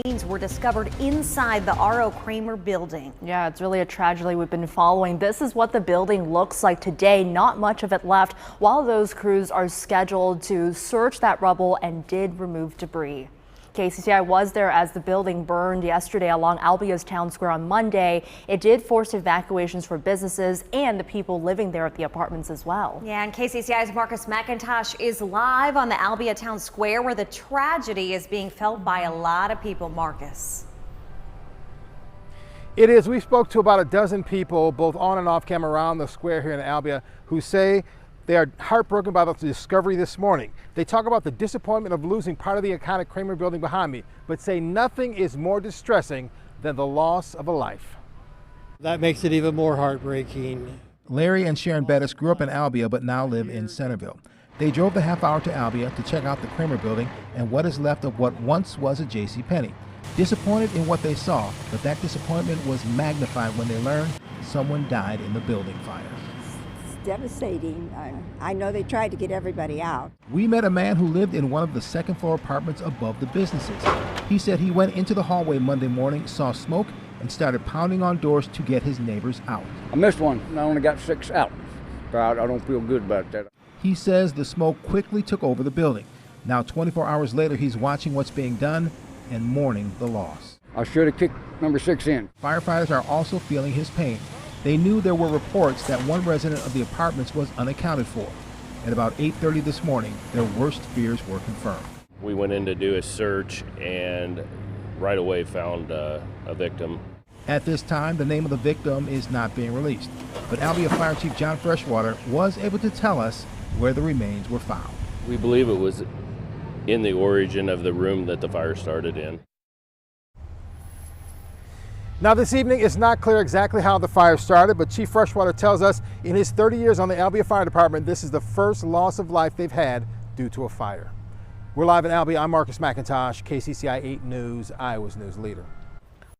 remains were discovered inside the R.O. Kramer building. Yeah, it's really a tragedy we've been following. This is what the building looks like today. Not much of it left while those crews are scheduled to search that rubble and did remove debris. KCCI was there as the building burned yesterday along Albia's town square on Monday. It did force evacuations for businesses and the people living there at the apartments as well. Yeah, and KCCI's Marcus McIntosh is live on the Albia town square where the tragedy is being felt by a lot of people. Marcus. It is. We spoke to about a dozen people, both on and off camera around the square here in Albia, who say they are heartbroken by the discovery this morning. They talk about the disappointment of losing part of the iconic Kramer building behind me, but say nothing is more distressing than the loss of a life. That makes it even more heartbreaking. Larry and Sharon Bettis grew up in Albia but now live in Centerville. They drove the half hour to Albia to check out the Kramer building and what is left of what once was a JCPenney. Disappointed in what they saw, but that disappointment was magnified when they learned someone died in the building fire. Devastating. I know they tried to get everybody out. We met a man who lived in one of the second floor apartments above the businesses. He said he went into the hallway Monday morning, saw smoke, and started pounding on doors to get his neighbors out. I missed one and I only got 6 out. I don't feel good about that. He says the smoke quickly took over the building. Now 24 hours later, he's watching what's being done and mourning the loss. I should have kicked number 6 in. Firefighters are also feeling his pain. They knew there were reports that one resident of the apartments was unaccounted for. At about 8:30 this morning, their worst fears were confirmed. We went in to do a search and right away found a victim. At this time, the name of the victim is not being released, but Albia Fire Chief John Freshwater was able to tell us where the remains were found. We believe it was in the origin of the room that the fire started in. Now this evening, it's not clear exactly how the fire started, but Chief Freshwater tells us in his 30 years on the Albia Fire Department, this is the first loss of life they've had due to a fire. We're live in Albia. I'm Marcus McIntosh, KCCI 8 News, Iowa's news leader.